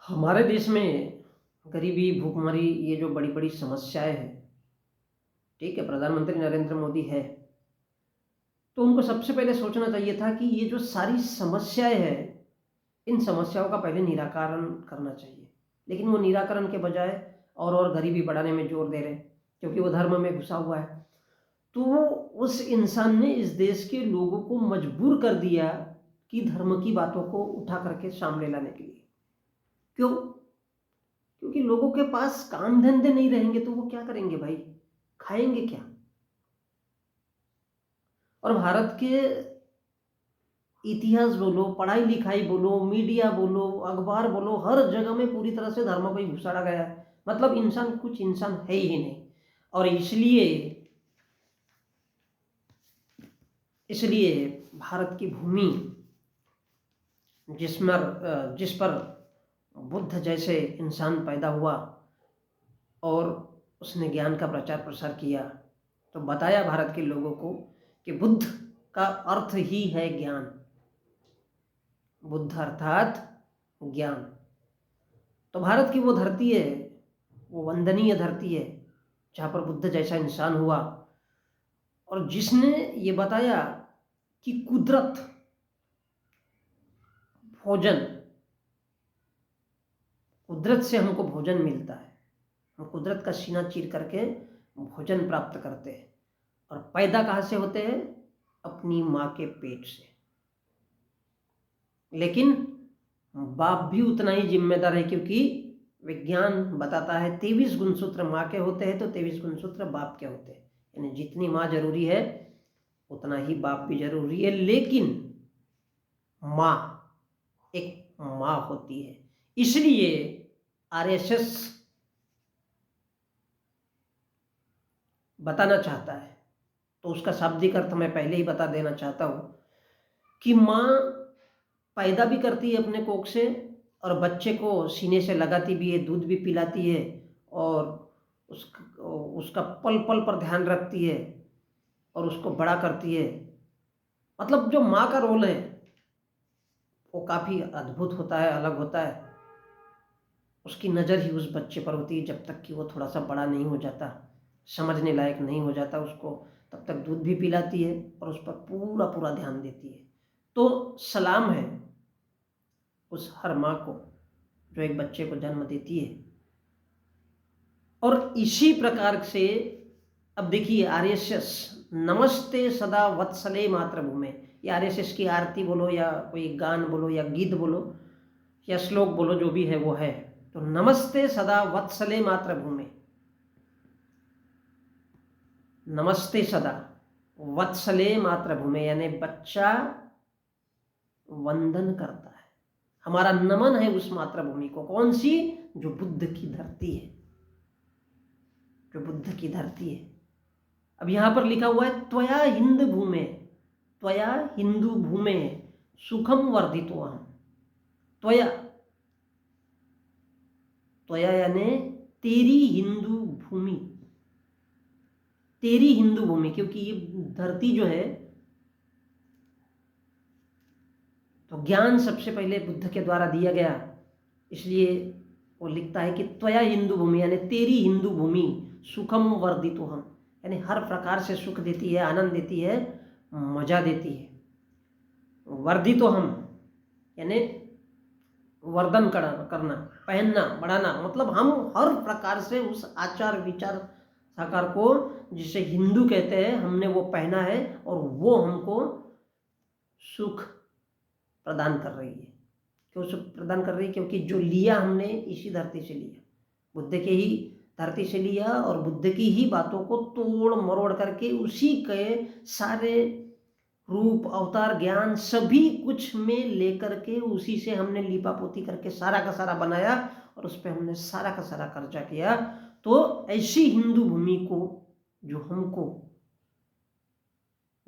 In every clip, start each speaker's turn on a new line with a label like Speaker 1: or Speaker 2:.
Speaker 1: हमारे देश में गरीबी, भूखमरी ये जो बड़ी-बड़ी समस्याएँ हैं, ठीक है, प्रधानमंत्री नरेंद्र मोदी है, तो उनको सबसे पहले सोचना चाहिए था कि ये जो सारी समस्याएँ हैं, इन समस्याओं का पहले निराकरण करना चाहिए। लेकिन वो निराकरण के बजाय और गरीबी बढ़ाने में ज़ोर दे रहे हैं, क्योंकि वो धर्म में घुसा हुआ है। तो उस इंसान ने इस देश के लोगों को मजबूर कर दिया कि धर्म की बातों को उठा करके सामने लाने के लिए। क्यों? क्योंकि लोगों के पास काम-धंधे नहीं रहेंगे तो वो क्या करेंगे भाई? खाएँगे क्या? और भारत के इतिहास बोलो, पढ़ाई-लिखाई बोलो, मीडिया बोलो, अखबार बोलो, हर जगह में पूरी तरह से धर्म को ही घुसाड़ा गया है। मतलब इंसान कुछ इंसान है ही नहीं। और इसलिए इसलिए भारत की भूमि जिस पर बुद्ध जैसे इंसान पैदा हुआ और उसने ज्ञान का प्रचार-प्रसार किया, तो बताया भारत के लोगों को कि बुद्ध का अर्थ ही है ज्ञान। बुद्ध अर्थात ज्ञान। तो भारत की वो धरती है, वो वंदनीय धरती है, जहाँ पर बुद्ध जैसा इंसान हुआ और जिसने ये बताया कि भोजन कुदरत से हमको भोजन मिलता है। हम कुदरत का सीना चीर करके भोजन प्राप्त करते हैं और पैदा कहाँ से होते हैं? अपनी माँ के पेट से। लेकिन बाप भी उतना ही जिम्मेदार है, क्योंकि विज्ञान बताता है 23 गुणसूत्र माँ के होते हैं तो 23 गुणसूत्र बाप के होते हैं। यानी जितनी माँ जरूरी है उतना ही बाप भी जरूरी है। लेकिन माँ एक माँ होती है, इसलिए आरएसएस बताना चाहता है, तो उसका शाब्दिक अर्थ मैं पहले ही बता देना चाहता हूँ कि माँ पैदा भी करती है अपने कोख से और बच्चे को सीने से लगाती भी है, दूध भी पिलाती है और उसका पल-पल पर ध्यान रखती है और उसको बड़ा करती है। मतलब जो माँ का रोल है, वो काफ़ी अद्भुत होता है, अलग होता है। उसकी नज़र ही उस बच्चे पर होती है जब तक कि वो थोड़ा-सा बड़ा नहीं हो जाता, समझने लायक नहीं हो जाता, उसको तब तक दूध भी पिलाती है और उस पर पूरा-पूरा ध्यान देती है। तो सलाम है उस हर माँ को जो एक बच्चे को जन्म देती है। और इसी प्रकार से अब देखिए आरएसएस नमस्ते सदा वत्सले मातृभूमे, ये आरएसएस की आरती बोलो या कोई गान बोलो या गीत बोलो या श्लोक बोलो, जो भी है वो है। तो नमस्ते सदा वत्सले मातृभूमे, नमस्ते सदा वत्सले मातृभूमे, यानी बच्चा वंदन करता है, हमारा नमन है उस मातृभूमि को। कौन सी? जो बुद्ध की धरती है, जो बुद्ध की धरती है। अब यहां पर लिखा हुआ है त्वया हिंद भूमे, त्वया हिंदू भूमे सुखम वर्धितो हम। त्वया, त्वया यानी तेरी हिंदू भूमि, तेरी हिंदू भूमि, क्योंकि ये धरती जो है, तो ज्ञान सबसे पहले बुद्ध के द्वारा दिया गया, इसलिए वो लिखता है कि त्वया हिंदू भूमि, यानी तेरी हिंदू भूमि सुखम वर्धितो हम, यानी हर प्रकार से सुख देती है, आनंद देती है, मजा देती है। वर्धितो हम यानी वर्धन करना, पहनना, बढ़ाना, मतलब हम हर प्रकार से उस आचार विचार साकार को, जिसे हिंदू कहते हैं, हमने वो पहना है और वो हमको सुख प्रदान कर रही है। क्यों सुख प्रदान कर रही है? क्योंकि जो लिया हमने इसी धरती से लिया, बुद्ध के ही धरती से लिया और बुद्ध की ही बातों को तोड़ मरोड़ करके उसी के सारे रूप अवतार ज्ञान सभी कुछ में लेकर के उसी से हमने लीपा पोती करके सारा का सारा बनाया और उस पर हमने सारा का सारा कर्जा किया। तो ऐसी हिंदू भूमि को जो हमको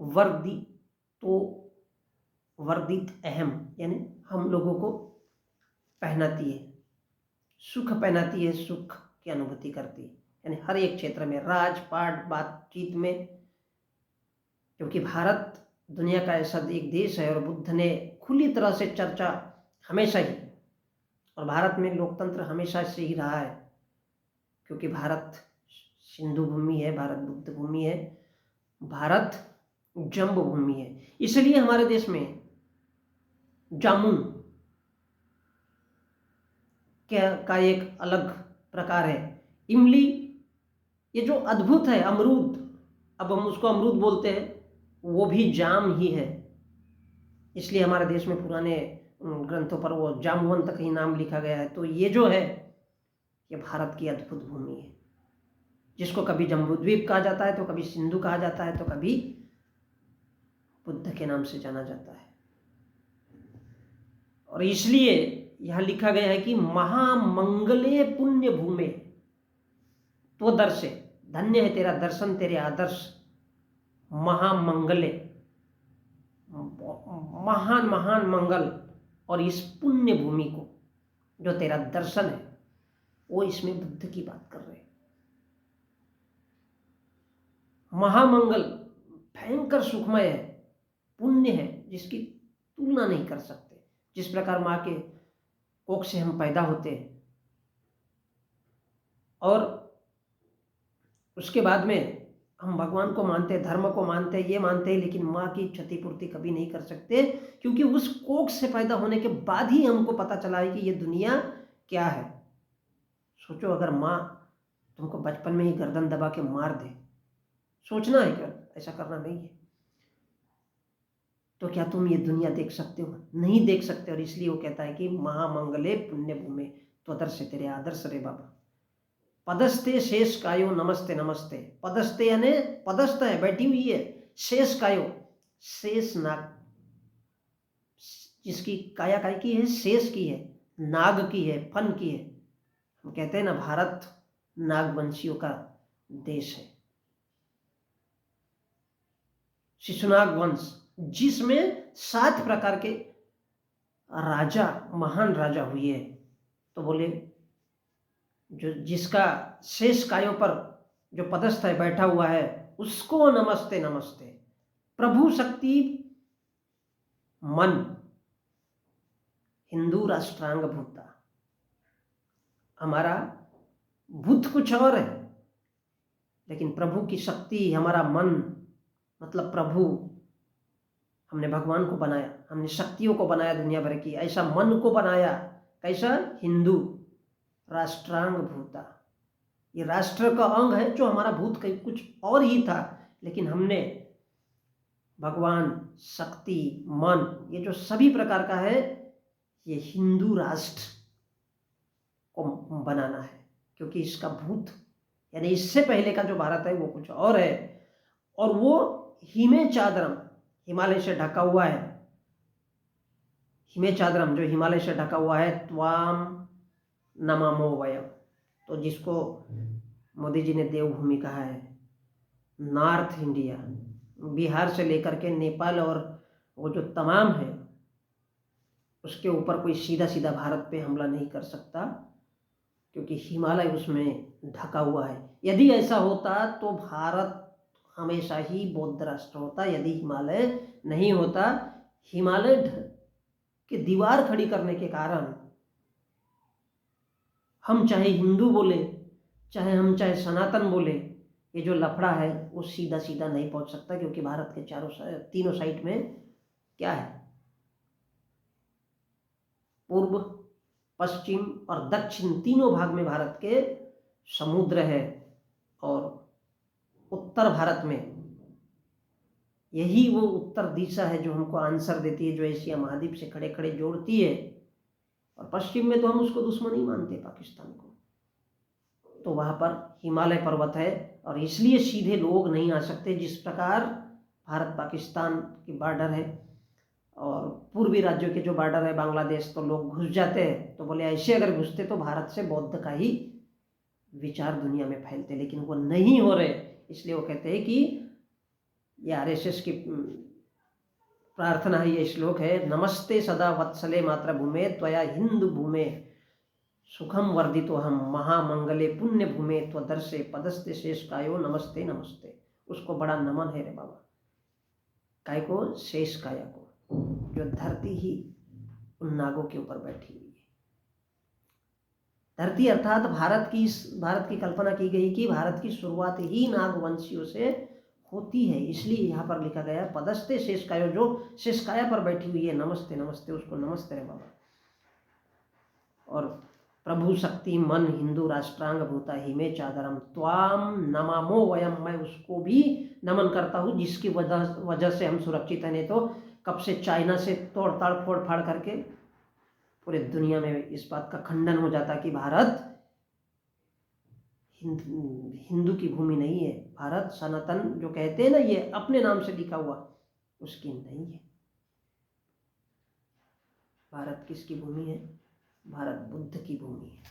Speaker 1: वर्दी तो वर्दित अहम, यानी हम लोगों को पहनाती है, सुख पहनाती है, सुख की अनुभूति करती है, यानी हर एक क्षेत्र में, राजपाट बातचीत में। क्योंकि भारत दुनिया का ऐसा एक देश है और बुद्ध ने खुली तरह से चर्चा हमेशा ही और भारत में लोकतंत्र हमेशा से ही रहा है, क्योंकि भारत सिंधु भूमि है, भारत बुद्ध भूमि है, भारत जम्बू भूमि है। इसलिए हमारे देश में जामुन का एक अलग प्रकार है, इमली, ये जो अद्भुत है, अमरूद, अब हम उसको अमरूद बोलते हैं, वो भी जाम ही है। इसलिए हमारे देश में पुराने ग्रंथों पर वो जामवन तक ही नाम लिखा गया है। तो ये जो है, ये भारत की अद्भुत भूमि है, जिसको कभी जम्बूद्वीप कहा जाता है, तो कभी सिंधु कहा जाता है, तो कभी बुद्ध के नाम से जाना जाता है। और इसलिए यहाँ लिखा गया है कि महामंगले पुण्य भूमे तो दर्शे, धन्य है तेरा दर्शन, तेरे आदर्श, महामंगले, महान महान मंगल, और इस पुण्य भूमि को जो तेरा दर्शन है, वो इसमें बुद्ध की बात कर रहे हैं। महामंगल भयंकर सुखमय है, पुण्य है जिसकी तुलना नहीं कर सकते। जिस प्रकार माँ के कोख से हम पैदा होते हैं और उसके बाद में हम भगवान को मानते हैं, धर्म को मानते हैं, ये मानते हैं, लेकिन माँ की क्षतिपूर्ति कभी नहीं कर सकते, क्योंकि उस कोख से पैदा होने के बाद ही हमको पता चला है कि ये दुनिया क्या है। सोचो, अगर माँ तुमको बचपन में ही गर्दन दबा के मार दे, सोचना है क्या? ऐसा करना नहीं है। तो क्या तुम ये दुनिया देख सकते हो? नहीं देख सकते। और इसलिए वो कहता है कि महामंगले पुण्य भूमि त्वदर्श, तेरे आदर्श रे बाबा। पदस्ते शेष कायो नमस्ते नमस्ते। पदस्ते यानी पदस्थ है, बैठी हुई है, शेष कायो, शेष नाग, जिसकी काया काय की है, शेष की है, नाग की है, फन की है। हम कहते हैं ना, भारत नागवंशियों का देश है, शिशुनाग वंश, जिसमें 7 प्रकार के राजा, महान राजा हुए हैं। तो बोले, जो जिसका शेष कायों पर जो पदस्थ है, बैठा हुआ है, उसको नमस्ते नमस्ते। प्रभु शक्ति मन, हिंदू राष्ट्रांग भूता। हमारा भूत कुछ और है, लेकिन प्रभु की शक्ति हमारा मन, मतलब प्रभु, हमने भगवान को बनाया, हमने शक्तियों को बनाया दुनिया भर की, ऐसा मन को बनाया। कैसा? हिंदू राष्ट्रांग भूता। ये राष्ट्र का अंग है, जो हमारा भूत कहीं कुछ और ही था, लेकिन हमने भगवान, शक्ति, मन, ये जो सभी प्रकार का है, ये हिंदू राष्ट्र को बनाना है। क्योंकि इसका भूत यानी इससे पहले का जो भारत है वो कुछ और है, और वो हिमे चादरम, हिमालय से ढका हुआ है। हिमे चादरम, जो हिमालय से ढका हुआ है, त्वाम नमामो वयम, तो जिसको मोदी जी ने देवभूमि कहा है। नॉर्थ इंडिया, बिहार से लेकर के नेपाल और वो जो तमाम है, उसके ऊपर कोई सीधा सीधा भारत पे हमला नहीं कर सकता, क्योंकि हिमालय उसमें ढका हुआ है। यदि ऐसा होता तो भारत हमेशा ही बौद्ध राष्ट्र होता। यदि हिमालय नहीं होता, हिमालय की दीवार खड़ी करने के कारण हम चाहे हिंदू बोले, चाहे सनातन बोले, ये जो लफड़ा है वो सीधा सीधा नहीं पहुंच सकता, क्योंकि भारत के तीनों साइड में क्या है? पूर्व, पश्चिम और दक्षिण, तीनों भाग में भारत के समुद्र है। और उत्तर भारत में यही वो उत्तर दिशा है जो हमको आंसर देती है, जो एशिया महाद्वीप से खड़े खड़े जोड़ती है। और पश्चिम में तो हम उसको दुश्मन ही मानते, पाकिस्तान को। तो वहाँ पर हिमालय पर्वत है, और इसलिए सीधे लोग नहीं आ सकते। जिस प्रकार भारत पाकिस्तान की बॉर्डर है और पूर्वी राज्यों के जो बॉर्डर है बांग्लादेश, तो लोग घुस जाते हैं। तो बोले, ऐसे अगर घुसते तो भारत से बौद्ध का ही विचार दुनिया में फैलते, लेकिन वो नहीं हो रहे। इसलिए वो कहते हैं कि ये आरएसएस की प्रार्थना है, ये श्लोक है, नमस्ते सदा वत्सले मातृभूमे त्वया हिंदू भूमे सुखम वर्धितो हम महामंगले पुण्य भूमे त्वदर्शे पदस्ते शेष कायो नमस्ते नमस्ते। उसको बड़ा नमन है रे बाबा। काय को? शेष काया को, जो धरती ही उन नागों के ऊपर बैठी हुई है। धरती अर्थात भारत की कल्पना की गई कि भारत की शुरुआत ही नागवंशियों से होती है। इसलिए यहाँ पर लिखा गया पदस्ते शेषकायो, जो शेषकाया पर बैठी हुई है, नमस्ते नमस्ते, उसको नमस्ते रे बाबा। और प्रभु शक्ति मन हिंदू राष्ट्रांग भूता हिमे चादरम त्वाम नमामो वयम, मैं उसको भी नमन करता हूँ जिसकी वजह से हम सुरक्षित हैं। नहीं तो कब से चाइना से तोड़ ताड़ फोड़ फाड़ करके पूरे दुनिया में इस बात का खंडन हो जाता कि भारत हिंदू की भूमि नहीं है। भारत सनातन जो कहते हैं ना, ये अपने नाम से लिखा हुआ, उसकी नहीं है। भारत किसकी भूमि है? भारत बुद्ध की भूमि है।